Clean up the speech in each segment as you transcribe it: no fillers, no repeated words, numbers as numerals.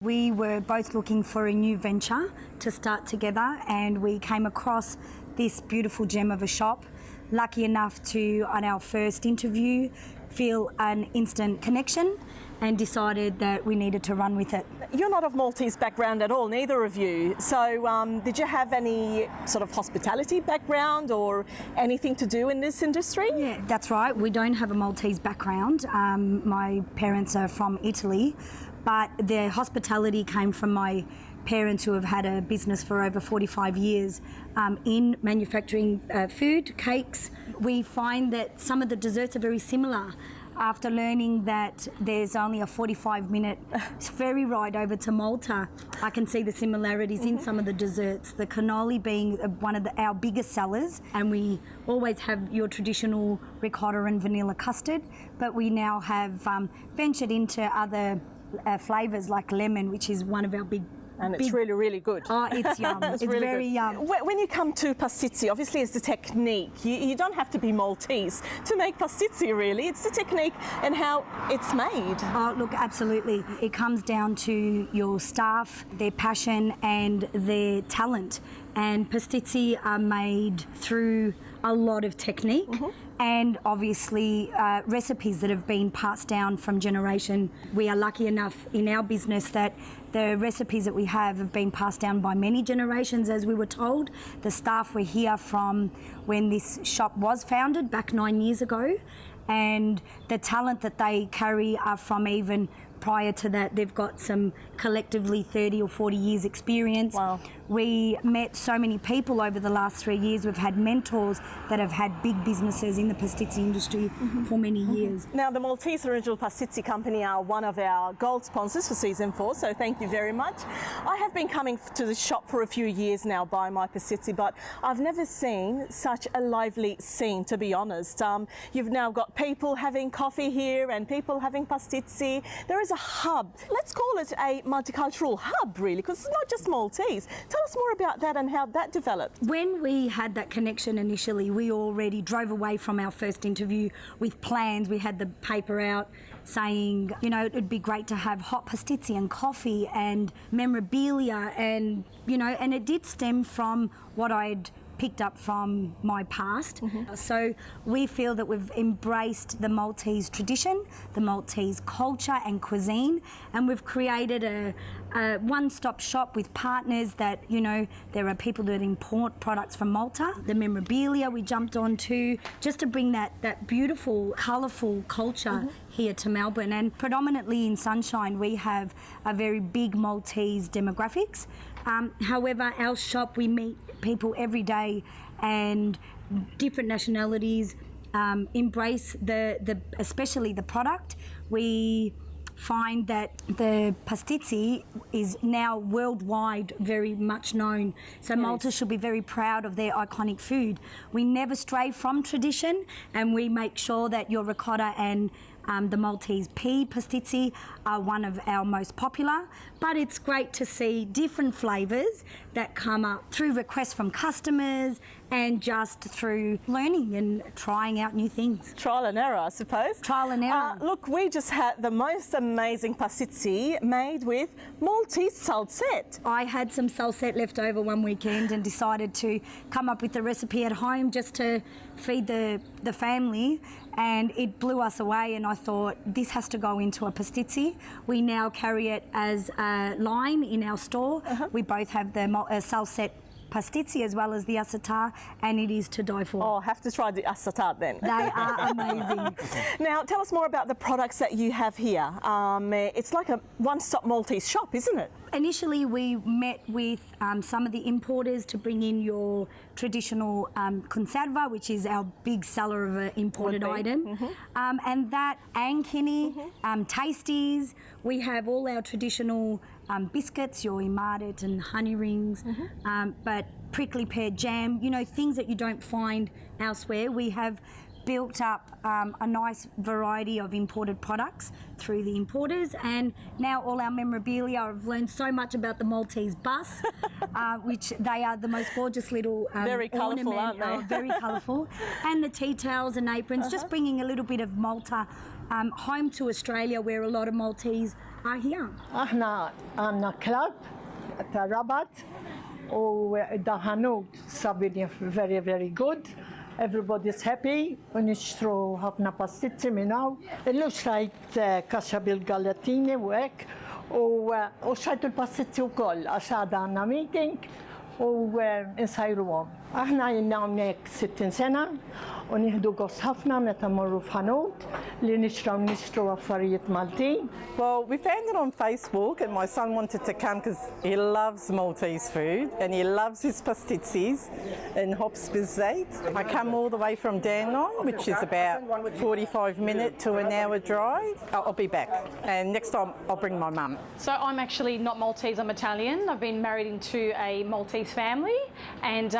We were both looking for a new venture to start together, and we came across this beautiful gem of a shop. Lucky enough to, on our first interview, feel an instant connection and decided that we needed to run with it. You're not of Maltese background at all, neither of you. So did you have any sort of hospitality background or anything to do in this industry? Yeah, that's right. We don't have a Maltese background. My parents are from Italy, but their hospitality came from my parents, who have had a business for over 45 years in manufacturing food, cakes. We find that some of the desserts are very similar. After learning that there's only a 45-minute ferry ride over to Malta, I can see the similarities in some of the desserts. The cannoli being one of our biggest sellers, and we always have your traditional ricotta and vanilla custard, but we now have ventured into other flavours like lemon, which is one of our big. And it's really, really good. Oh, it's yum. It's really very yum. When you come to pastizzi, obviously it's the technique. You don't have to be Maltese to make pastizzi, really. It's the technique and how it's made. Oh, look, absolutely. It comes down to your staff, their passion and their talent. And pastizzi are made through a lot of technique and obviously recipes that have been passed down from generation. We are lucky enough in our business that the recipes that we have been passed down by many generations, as we were told. The staff were here from when this shop was founded back 9 years ago, and the talent that they carry are from even prior to that. They've got some collectively 30 or 40 years experience. Wow. We met so many people over the last 3 years. We've had mentors that have had big businesses in the pastizzi industry for many years. Now, the Maltese Original Pastizzi Company are one of our gold sponsors for season 4, so thank you very much. I have been coming to the shop for a few years now, buying my pastizzi, but I've never seen such a lively scene, to be honest. You've now got people having coffee here and people having pastizzi. There is a hub. Let's call it a multicultural hub, really, because it's not just Maltese. Tell us more about that and how that developed. When we had that connection initially, we already drove away from our first interview with plans. We had the paper out saying, you know, it'd be great to have hot pastizzi and coffee and memorabilia, and, you know, and it did stem from what I'd picked up from my past. So we feel that we've embraced the Maltese tradition, the Maltese culture and cuisine, and we've created a one-stop shop with partners that, you know, there are people that import products from Malta. The memorabilia we jumped onto just to bring that beautiful, colourful culture here to Melbourne. And predominantly in Sunshine, we have a very big Maltese demographics. However, our shop, we meet people every day, and different nationalities embrace especially the product. We find that the pastizzi is now worldwide very much known. So Malta should be very proud of their iconic food. We never stray from tradition, and we make sure that your ricotta and the Maltese pea pastizzi are one of our most popular, but it's great to see different flavours that come up through requests from customers and just through learning and trying out new things. Trial and error, I suppose. Trial and error. Look, we just had the most amazing pastizzi made with Maltese salsette. I had some salsette left over one weekend and decided to come up with the recipe at home just to feed the family, and it blew us away, and I thought this has to go into a pastizzi. We now carry it as a line in our store. We both have the salsette pastizzi as well as the assatar, and it is to die for. Oh, have to try the assatar then. They are amazing. Now, tell us more about the products that you have here. It's like a one-stop Maltese shop, isn't it? Initially, we met with some of the importers to bring in your traditional conserva, which is our big seller of an imported item, and that ankini, tasties. We have all our traditional biscuits, your imadet and honey rings, but prickly pear jam, you know, things that you don't find elsewhere. We have built up a nice variety of imported products through the importers, and now all our memorabilia. I've learned so much about the Maltese bus, which they are the most gorgeous little very colourful, aren't they? Very colourful, and the tea towels and aprons, just bringing a little bit of Malta home to Australia, where a lot of Maltese are here. احنا عندنا كلاب تا ربط ودهانوت صابين very very good. Everybody's happy ونشتروا هفنا باستيتي مناو اللي شريت كاشا بالجالاتيني وهيك وشريت الباستيتي وكل عشان عندنا ميتينج ونسيروهم. احنا عندنا هناك 60 سنة ونهدو قص هفنا متى مروا في حانوت اللي نشتروا أفريت مالتي. Well, we found it on Facebook and my son wanted to come because he loves Maltese food and he loves his pastizzis and hops bizzate. I come all the way from Dandenong, which is about 45 minutes to an hour drive. I'll be back and next time I'll bring my mum. So I'm actually not Maltese, I'm Italian. I've been married into a Maltese family and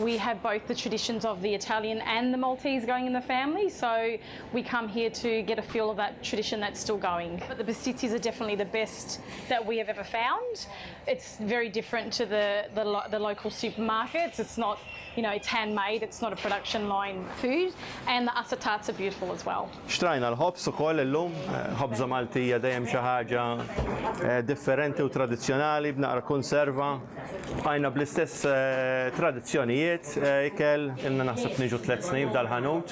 we have both the traditions of the Italian and the Maltese going in the family. So we come here to get a feel of that tradition that's still going. But the pastizzis are definitely the best that we have ever found. It's very different to the local supermarkets. It's not, you know, it's handmade, it's not a production line food. And the assatats are beautiful as well. Xtrajna l-ħobs ukoll illum, ħobża Maltija dejjem xi ħaġa differenti u tradizzjonali b'naqra konserva. Bqajna bl-istess tradizzjonijiet ikel, ilna naħseb niġu 3 snin f'dal-ħanut,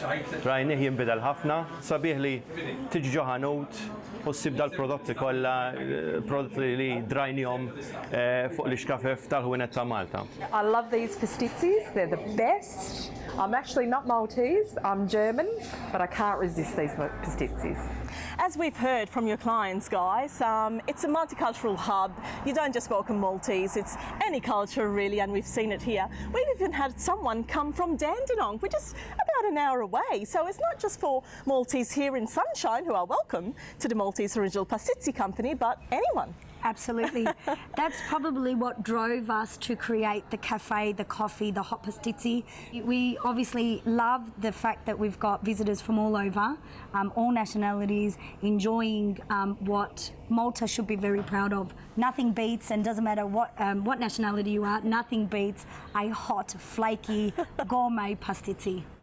rajnih jinbidel ħafna, sabiħ li tiġi ġo ħanut u ssib dal-prodotti kollha, prodotti li drajnihom fuq l-ixkafef tal-ħwienet ta' Malta. I love these pastizzis, they're the best. I'm actually not Maltese, I'm German, but I can't resist these pastizzis. As we've heard from your clients, guys, it's a multicultural hub. You don't just welcome Maltese, it's any culture really, and we've seen it here. We've even had someone come from Dandenong, which is about an hour away. So it's not just for Maltese here in Sunshine who are welcome to the Maltese Original Pastizzi Company, but anyone. Absolutely. That's probably what drove us to create the cafe, the coffee, the hot pastizzi. We obviously love the fact that we've got visitors from all over, all nationalities, enjoying what Malta should be very proud of. Nothing beats, and doesn't matter what nationality you are, nothing beats a hot, flaky, gourmet pastizzi.